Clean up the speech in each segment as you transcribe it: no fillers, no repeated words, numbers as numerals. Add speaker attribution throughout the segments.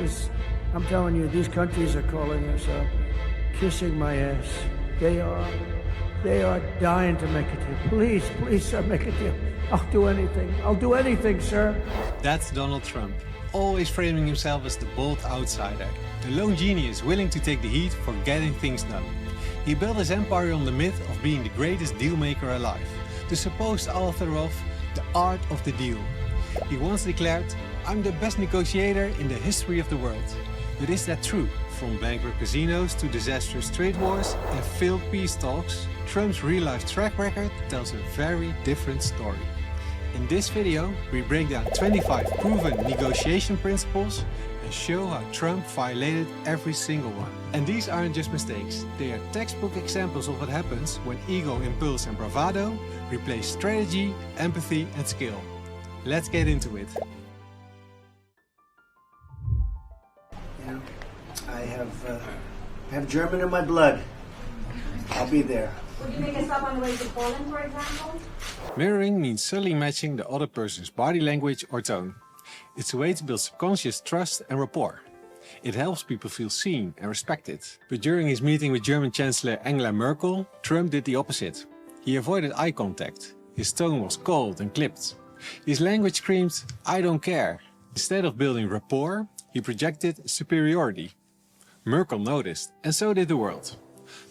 Speaker 1: Because I'm telling you, these countries are calling us up, kissing my ass. They are dying to make a deal. Please, please, sir, make a deal. I'll do anything. I'll do anything, sir.
Speaker 2: That's Donald Trump, always framing himself as the bold outsider, the lone genius willing to take the heat for getting things done. He built his empire on the myth of being the greatest deal maker alive, the supposed author of The Art of the Deal. He once declared, "I'm the best negotiator in the history of the world." But is that true? From bankrupt casinos to disastrous trade wars and failed peace talks, Trump's real-life track record tells a very different story. In this video, we break down 25 proven negotiation principles and show how Trump violated every single one. And these aren't just mistakes, they are textbook examples of what happens when ego, impulse and bravado replace strategy, empathy and skill. Let's get into it.
Speaker 1: You know, I have German in my blood. I'll be there.
Speaker 3: Would you make a stop on the way to Poland, for example?
Speaker 2: Mirroring means subtly matching the other person's body language or tone. It's a way to build subconscious trust and rapport. It helps people feel seen and respected. But during his meeting with German Chancellor Angela Merkel, Trump did the opposite. He avoided eye contact. His tone was cold and clipped. His language screamed, "I don't care." Instead of building rapport, he projected superiority. Merkel noticed, and so did the world.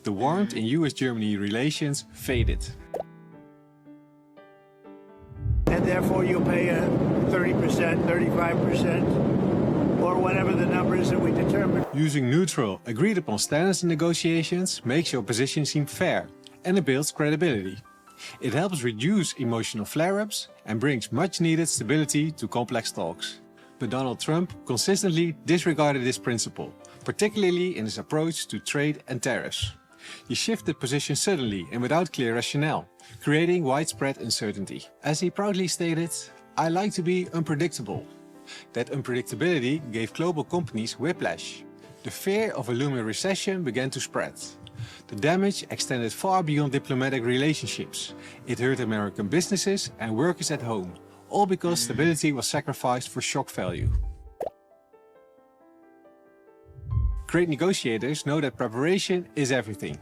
Speaker 2: The warmth in US-Germany relations faded.
Speaker 1: And therefore you'll pay a 30%, 35%, or whatever the number is that we determine.
Speaker 2: Using neutral, agreed-upon standards in negotiations makes your position seem fair, and it builds credibility. It helps reduce emotional flare-ups and brings much-needed stability to complex talks. But Donald Trump consistently disregarded this principle, particularly in his approach to trade and tariffs. He shifted position suddenly and without clear rationale, creating widespread uncertainty. As he proudly stated, "I like to be unpredictable." That unpredictability gave global companies whiplash. The fear of a looming recession began to spread. The damage extended far beyond diplomatic relationships. It hurt American businesses and workers at home, all because stability was sacrificed for shock value. Great negotiators know that preparation is everything.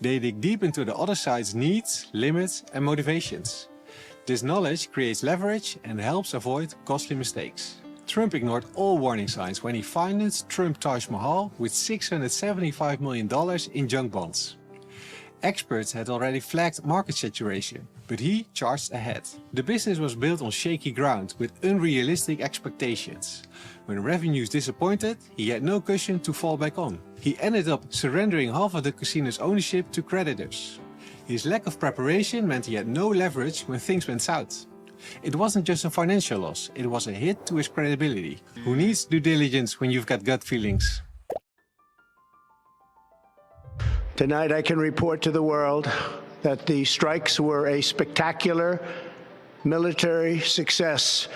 Speaker 2: They dig deep into the other side's needs, limits and motivations. This knowledge creates leverage and helps avoid costly mistakes. Trump ignored all warning signs when he financed Trump Taj Mahal with $675 million in junk bonds. Experts had already flagged market saturation, but he charged ahead. The business was built on shaky ground with unrealistic expectations. When revenues disappointed, he had no cushion to fall back on. He ended up surrendering half of the casino's ownership to creditors. His lack of preparation meant he had no leverage when things went south. It wasn't just a financial loss, it was a hit to his credibility. Who needs due diligence when you've got gut feelings?
Speaker 1: Tonight I can report to the world that the strikes were a spectacular military success.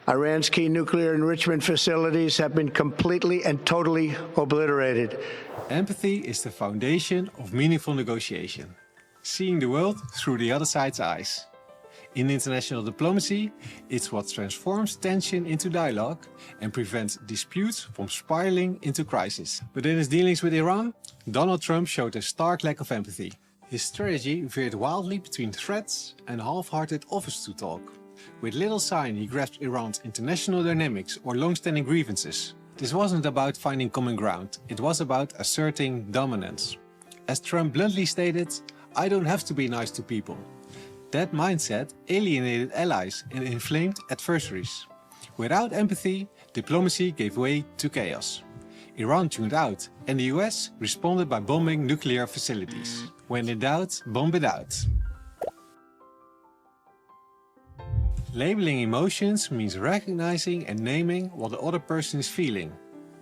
Speaker 1: Iran's key nuclear enrichment facilities have been completely and totally obliterated.
Speaker 2: Empathy is the foundation of meaningful negotiation. Seeing the world through the other side's eyes. In international diplomacy, it's what transforms tension into dialogue and prevents disputes from spiraling into crisis. But in his dealings with Iran, Donald Trump showed a stark lack of empathy. His strategy veered wildly between threats and half-hearted offers to talk. With little sign he grasped Iran's international dynamics or long-standing grievances. This wasn't about finding common ground, it was about asserting dominance. As Trump bluntly stated, "I don't have to be nice to people." That mindset alienated allies and inflamed adversaries. Without empathy, diplomacy gave way to chaos. Iran tuned out, and the US responded by bombing nuclear facilities. When in doubt, bomb it out. Labeling emotions means recognizing and naming what the other person is feeling.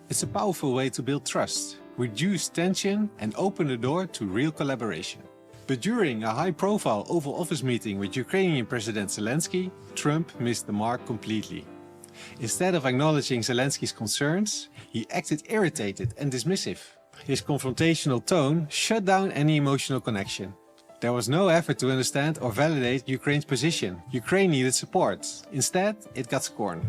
Speaker 2: It's a powerful way to build trust, reduce tension, and open the door to real collaboration. But during a high-profile Oval Office meeting with Ukrainian President Zelensky, Trump missed the mark completely. Instead of acknowledging Zelensky's concerns, he acted irritated and dismissive. His confrontational tone shut down any emotional connection. There was no effort to understand or validate Ukraine's position. Ukraine needed support. Instead, it got scorn.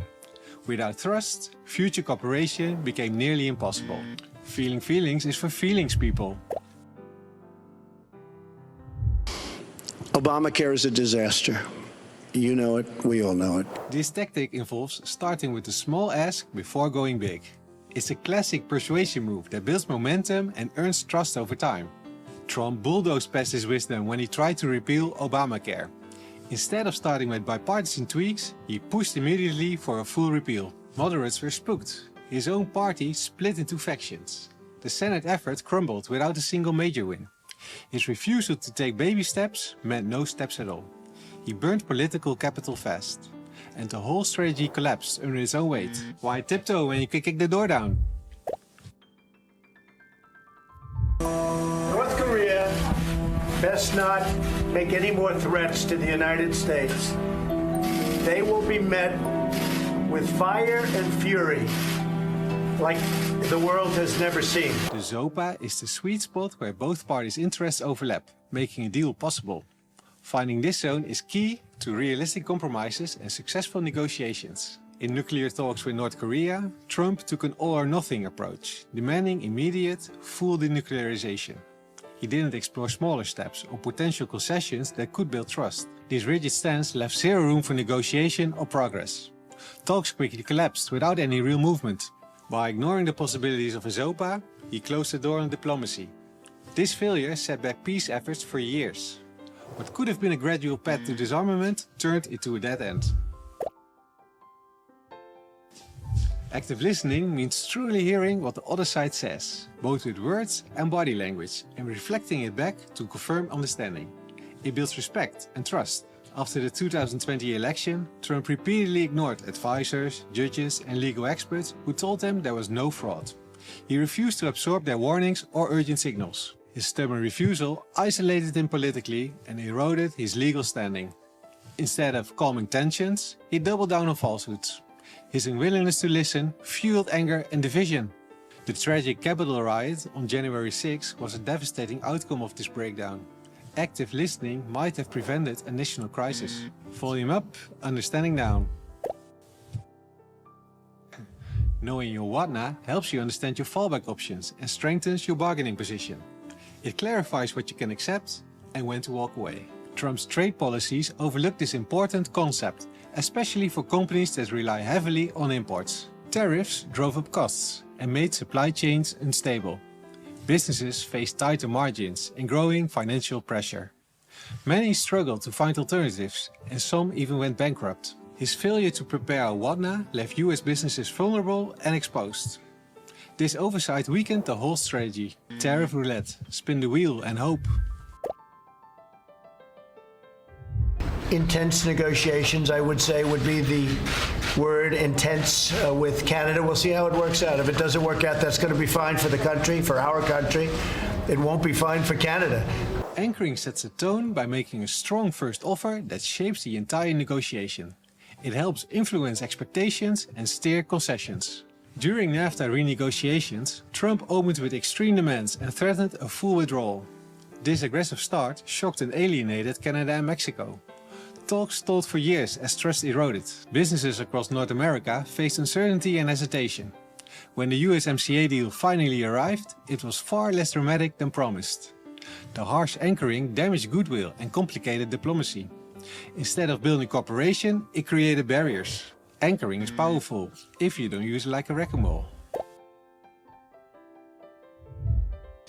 Speaker 2: Without trust, future cooperation became nearly impossible. Feeling feelings is for feelings, people.
Speaker 1: Obamacare is a disaster. You know it, we all know it.
Speaker 2: This tactic involves starting with a small ask before going big. It's a classic persuasion move that builds momentum and earns trust over time. Trump bulldozed past his wisdom when he tried to repeal Obamacare. Instead of starting with bipartisan tweaks, he pushed immediately for a full repeal. Moderates were spooked. His own party split into factions. The Senate effort crumbled without a single major win. His refusal to take baby steps meant no steps at all. He burned political capital fast. And the whole strategy collapsed under its own weight. Why tiptoe when you can kick the door down?
Speaker 1: North Korea best not make any more threats to the United States. They will be met with fire and fury like the world has never seen.
Speaker 2: The ZOPA is the sweet spot where both parties' interests overlap, making a deal possible. Finding this zone is key to realistic compromises and successful negotiations. In nuclear talks with North Korea, Trump took an all-or-nothing approach, demanding immediate, full denuclearization. He didn't explore smaller steps or potential concessions that could build trust. This rigid stance left zero room for negotiation or progress. Talks quickly collapsed without any real movement. By ignoring the possibilities of a ZOPA, he closed the door on diplomacy. This failure set back peace efforts for years. What could have been a gradual path to disarmament turned into a dead end. Active listening means truly hearing what the other side says, both with words and body language, and reflecting it back to confirm understanding. It builds respect and trust. After the 2020 election, Trump repeatedly ignored advisors, judges and legal experts who told him there was no fraud. He refused to absorb their warnings or urgent signals. His stubborn refusal isolated him politically and eroded his legal standing. Instead of calming tensions, he doubled down on falsehoods. His unwillingness to listen fueled anger and division. The tragic Capitol riot on January 6 was a devastating outcome of this breakdown. Active listening might have prevented a national crisis. Volume up, understanding down. Knowing your what-na helps you understand your fallback options and strengthens your bargaining position. It clarifies what you can accept and when to walk away. Trump's trade policies overlook this important concept, especially for companies that rely heavily on imports. Tariffs drove up costs and made supply chains unstable. Businesses faced tighter margins and growing financial pressure. Many struggled to find alternatives, and some even went bankrupt. His failure to prepare a what-na left US businesses vulnerable and exposed. This oversight weakened the whole strategy. Tariff roulette, spin the wheel and hope.
Speaker 1: Intense negotiations, I would say, would be the word. Intense with Canada. We'll see how it works out. If it doesn't work out, that's going to be fine for the country, for our country. It won't be fine for Canada.
Speaker 2: Anchoring sets a tone by making a strong first offer that shapes the entire negotiation. It helps influence expectations and steer concessions. During NAFTA renegotiations, Trump opened with extreme demands and threatened a full withdrawal. This aggressive start shocked and alienated Canada and Mexico. Talks stalled for years as trust eroded. Businesses across North America faced uncertainty and hesitation. When the USMCA deal finally arrived, it was far less dramatic than promised. The harsh anchoring damaged goodwill and complicated diplomacy. Instead of building cooperation, it created barriers. Anchoring is powerful, if you don't use it like a whack-a-mole.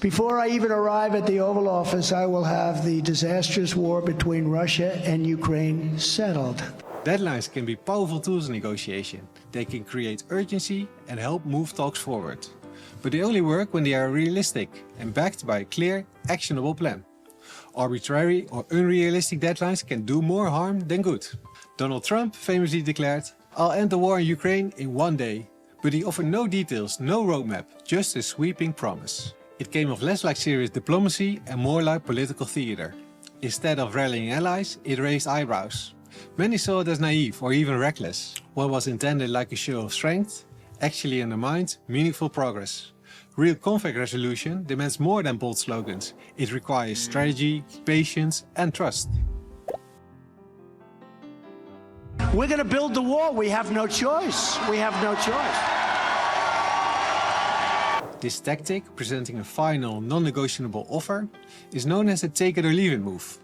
Speaker 1: Before I even arrive at the Oval Office, I will have the disastrous war between Russia and Ukraine settled.
Speaker 2: Deadlines can be powerful tools in negotiation. They can create urgency and help move talks forward. But they only work when they are realistic and backed by a clear, actionable plan. Arbitrary or unrealistic deadlines can do more harm than good. Donald Trump famously declared, "I'll end the war in Ukraine in one day." But he offered no details, no roadmap, just a sweeping promise. It came off less like serious diplomacy and more like political theater. Instead of rallying allies, it raised eyebrows. Many saw it as naive or even reckless. What was intended like a show of strength actually undermined meaningful progress. Real conflict resolution demands more than bold slogans. It requires strategy, patience and trust.
Speaker 1: We're going to build the wall. We have no choice. We have no choice.
Speaker 2: This tactic, presenting a final, non-negotiable offer, is known as a take it or leave it move.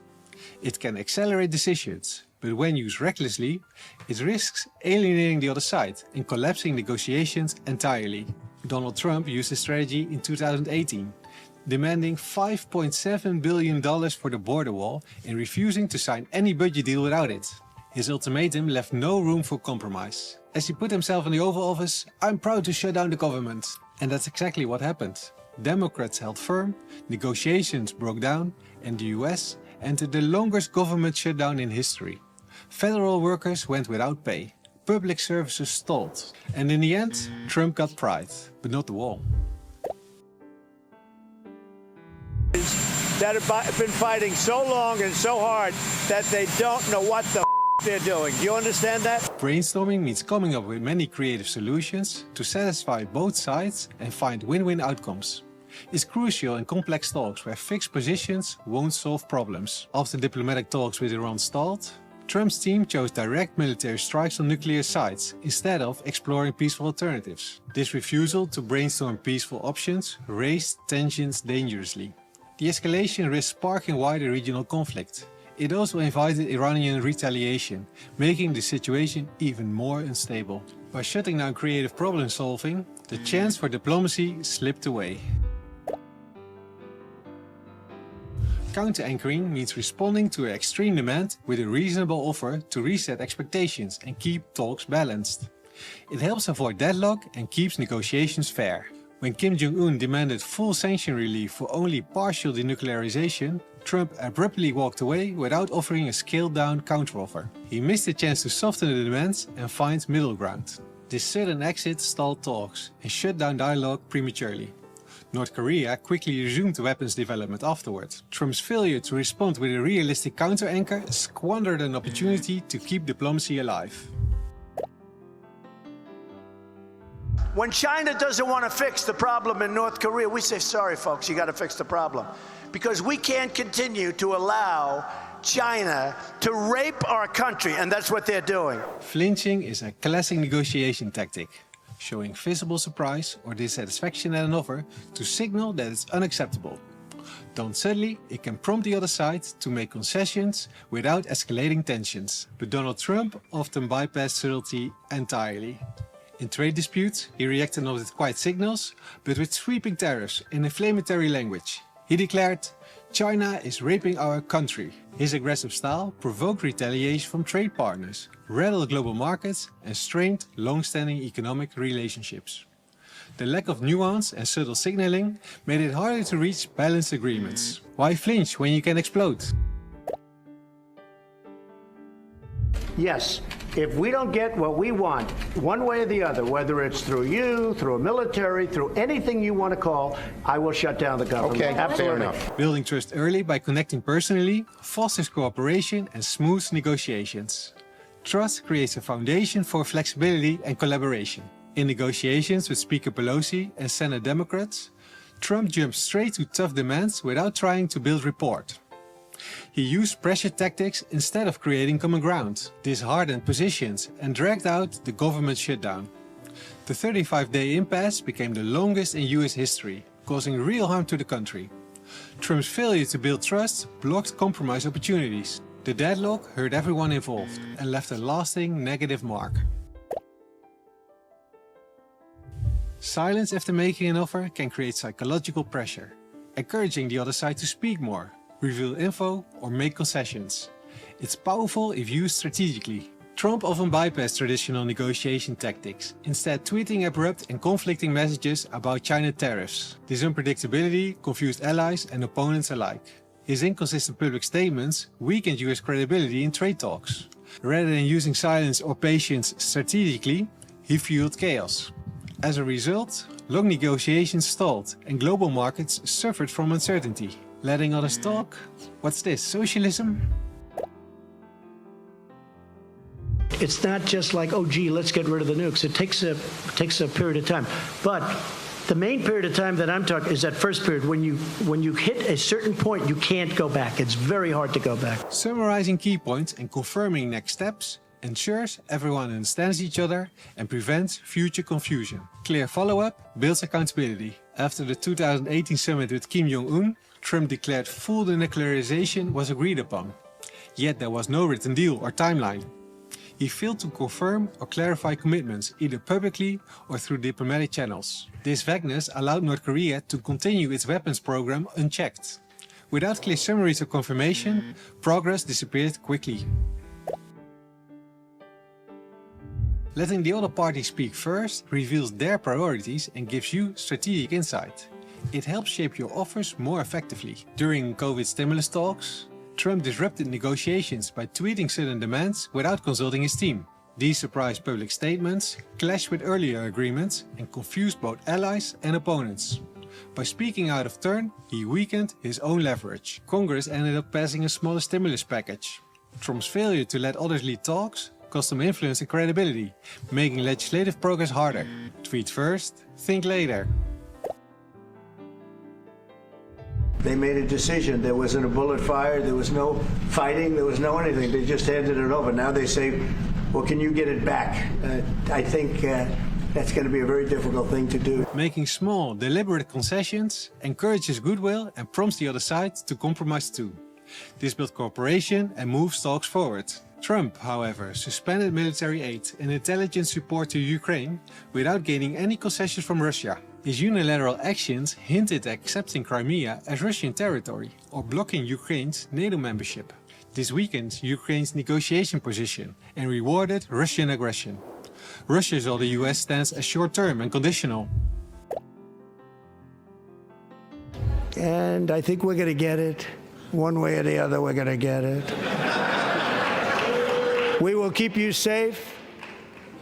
Speaker 2: It can accelerate decisions, but when used recklessly, it risks alienating the other side and collapsing negotiations entirely. Donald Trump used this strategy in 2018, demanding $5.7 billion for the border wall and refusing to sign any budget deal without it. His ultimatum left no room for compromise. As he put himself in the Oval Office, "I'm proud to shut down the government." And that's exactly what happened. Democrats held firm, negotiations broke down, and the US entered the longest government shutdown in history. Federal workers went without pay, public services stalled, and in the end, Trump got pride, but not the wall.
Speaker 1: That have been fighting so long and so hard that they don't know what the they're doing. Do you understand that?
Speaker 2: Brainstorming means coming up with many creative solutions to satisfy both sides and find win-win outcomes. It's crucial in complex talks where fixed positions won't solve problems. After diplomatic talks with Iran stalled, Trump's team chose direct military strikes on nuclear sites instead of exploring peaceful alternatives. This refusal to brainstorm peaceful options raised tensions dangerously. The escalation risked sparking wider regional conflict. It also invited Iranian retaliation, making the situation even more unstable. By shutting down creative problem solving, the chance for diplomacy slipped away. Counter-anchoring means responding to an extreme demand with a reasonable offer to reset expectations and keep talks balanced. It helps avoid deadlock and keeps negotiations fair. When Kim Jong-un demanded full sanction relief for only partial denuclearization, Trump abruptly walked away without offering a scaled-down counteroffer. He missed the chance to soften the demands and find middle ground. This sudden exit stalled talks and shut down dialogue prematurely. North Korea quickly resumed weapons development afterward. Trump's failure to respond with a realistic counter-anchor squandered an opportunity to keep diplomacy alive.
Speaker 1: When China doesn't want to fix the problem in North Korea, we say, sorry, folks, you got to fix the problem. Because we can't continue to allow China to rape our country, and that's what they're doing.
Speaker 2: Flinching is a classic negotiation tactic, showing visible surprise or dissatisfaction at an offer to signal that it's unacceptable. Done subtly, it can prompt the other side to make concessions without escalating tensions. But Donald Trump often bypassed subtlety entirely. In trade disputes, he reacted not with quiet signals, but with sweeping tariffs in inflammatory language. He declared, "China is raping our country." His aggressive style provoked retaliation from trade partners, rattled global markets, and strained long-standing economic relationships. The lack of nuance and subtle signaling made it harder to reach balanced agreements. Why flinch when you can explode?
Speaker 1: Yes, if we don't get what we want, one way or the other, whether it's through you, through a military, through anything you want to call, I will shut down the government.
Speaker 4: Okay,
Speaker 1: absolutely.
Speaker 4: fair enough.
Speaker 2: Building trust early by connecting personally fosters cooperation and smooths negotiations. Trust creates a foundation for flexibility and collaboration. In negotiations with Speaker Pelosi and Senate Democrats, Trump jumped straight to tough demands without trying to build rapport. He used pressure tactics instead of creating common ground. This hardened positions and dragged out the government shutdown. The 35-day impasse became the longest in US history, causing real harm to the country. Trump's failure to build trust blocked compromise opportunities. The deadlock hurt everyone involved and left a lasting negative mark. Silence after making an offer can create psychological pressure, encouraging the other side to speak more, reveal info, or make concessions. It's powerful if used strategically. Trump often bypassed traditional negotiation tactics, instead tweeting abrupt and conflicting messages about China tariffs. This unpredictability confused allies and opponents alike. His inconsistent public statements weakened US credibility in trade talks. Rather than using silence or patience strategically, he fueled chaos. As a result, long negotiations stalled and global markets suffered from uncertainty. Letting others talk? What's this, socialism?
Speaker 1: It's not just like, oh, gee, let's get rid of the nukes. It takes a period of time. But the main period of time that I'm talking is that first period. When you hit a certain point, you can't go back. It's very hard to go back.
Speaker 2: Summarizing key points and confirming next steps ensures everyone understands each other and prevents future confusion. Clear follow-up builds accountability. After the 2018 summit with Kim Jong-un, Trump declared full denuclearization was agreed upon. Yet there was no written deal or timeline. He failed to confirm or clarify commitments, either publicly or through diplomatic channels. This vagueness allowed North Korea to continue its weapons program unchecked. Without clear summaries or confirmation, progress disappeared quickly. Letting the other party speak first reveals their priorities and gives you strategic insight. It helps shape your offers more effectively. During COVID stimulus talks, Trump disrupted negotiations by tweeting sudden demands without consulting his team. These surprise public statements clashed with earlier agreements and confused both allies and opponents. By speaking out of turn, he weakened his own leverage. Congress ended up passing a smaller stimulus package. Trump's failure to let others lead talks cost him influence and credibility, making legislative progress harder. Tweet first, think later.
Speaker 1: They made a decision. There wasn't a bullet fired. There was no fighting. There was no anything. They just handed it over. Now they say, well, can you get it back? I think that's going to be a very difficult thing to do.
Speaker 2: Making small, deliberate concessions encourages goodwill and prompts the other side to compromise too. This builds cooperation and moves talks forward. Trump, however, suspended military aid and intelligence support to Ukraine without gaining any concessions from Russia. His unilateral actions hinted at accepting Crimea as Russian territory or blocking Ukraine's NATO membership. This weakened Ukraine's negotiation position and rewarded Russian aggression. Russia saw the US stance as short-term and conditional.
Speaker 1: And I think we're going to get it. One way or the other, we're going to get it. We will keep you safe.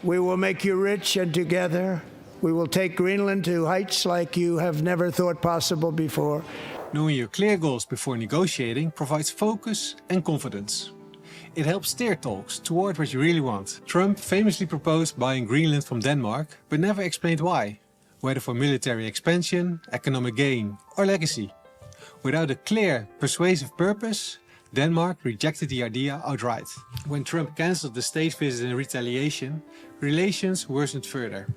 Speaker 1: We will make you rich, and together we will take Greenland to heights like you have never thought possible before.
Speaker 2: Knowing your clear goals before negotiating provides focus and confidence. It helps steer talks toward what you really want. Trump famously proposed buying Greenland from Denmark, but never explained why, whether for military expansion, economic gain, or legacy. Without a clear, persuasive purpose, Denmark rejected the idea outright. When Trump cancelled the state visit in retaliation, relations worsened further.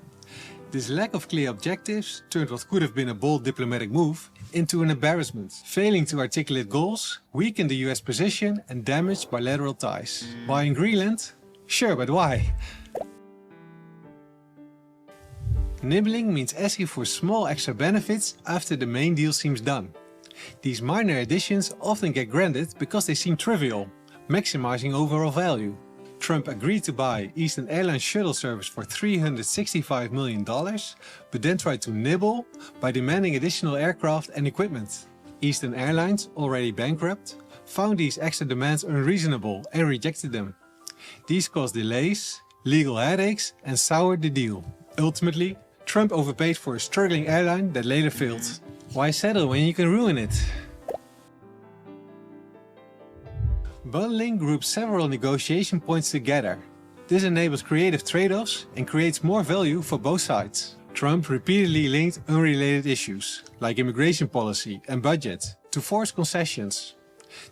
Speaker 2: This lack of clear objectives turned what could have been a bold diplomatic move into an embarrassment. Failing to articulate goals weakened the US position and damaged bilateral ties. Buying Greenland? Sure, but why? Nibbling means asking for small extra benefits after the main deal seems done. These minor additions often get granted because they seem trivial, maximizing overall value. Trump agreed to buy Eastern Airlines shuttle service for $365 million, but then tried to nibble by demanding additional aircraft and equipment. Eastern Airlines, already bankrupt, found these extra demands unreasonable and rejected them. These caused delays, legal headaches, and soured the deal. Ultimately, Trump overpaid for a struggling airline that later failed. Why settle when you can ruin it? Bundling groups several negotiation points together. This enables creative trade-offs and creates more value for both sides. Trump repeatedly linked unrelated issues, like immigration policy and budget, to forced concessions.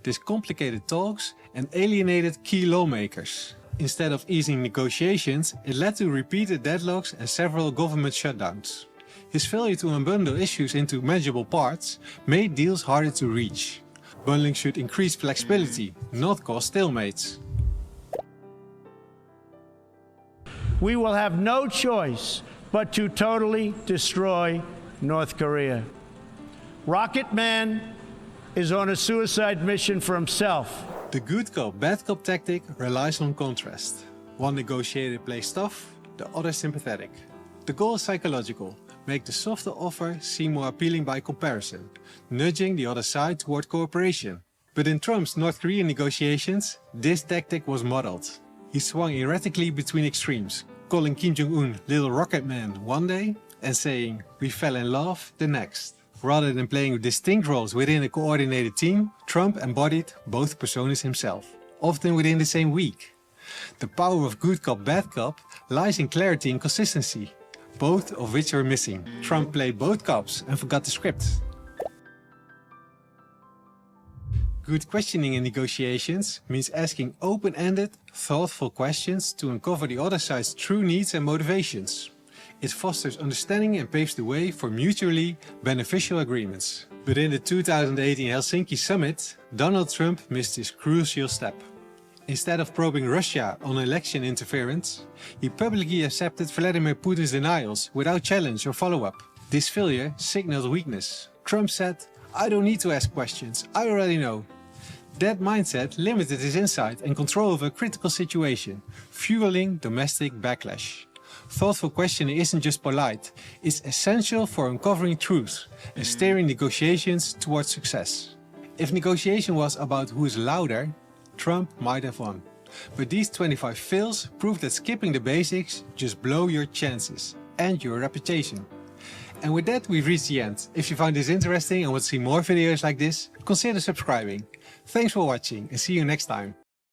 Speaker 2: This complicated talks and alienated key lawmakers. Instead of easing negotiations, it led to repeated deadlocks and several government shutdowns. His failure to unbundle issues into manageable parts made deals harder to reach. Bundling should increase flexibility, not cause stalemates.
Speaker 1: We will have no choice but to totally destroy North Korea. Rocket Man is on a suicide mission for himself.
Speaker 2: The good cop, bad cop tactic relies on contrast. One negotiator plays tough, the other sympathetic. The goal is psychological. Make the softer offer seem more appealing by comparison, nudging the other side toward cooperation. But in Trump's North Korean negotiations, this tactic was modeled. He swung erratically between extremes, calling Kim Jong-un Little Rocket Man one day and saying, "We fell in love" the next. Rather than playing distinct roles within a coordinated team, Trump embodied both personas himself, often within the same week. The power of good cop, bad cop lies in clarity and consistency, both of which are missing. Trump played both cops and forgot the script. Good questioning in negotiations means asking open-ended, thoughtful questions to uncover the other side's true needs and motivations. It fosters understanding and paves the way for mutually beneficial agreements. But in the 2018 Helsinki summit, Donald Trump missed this crucial step. Instead of probing Russia on election interference, he publicly accepted Vladimir Putin's denials without challenge or follow-up. This failure signaled weakness. Trump said, "I don't need to ask questions, I already know." That mindset limited his insight and control of a critical situation, fueling domestic backlash. Thoughtful questioning isn't just polite, it's essential for uncovering truth and steering negotiations towards success. If negotiation was about who is louder, Trump might have won. But these 25 fails prove that skipping the basics just blow your chances and your reputation. And with that, we've reached the end. If you found this interesting and want to see more videos like this, consider subscribing. Thanks for watching and see you next time.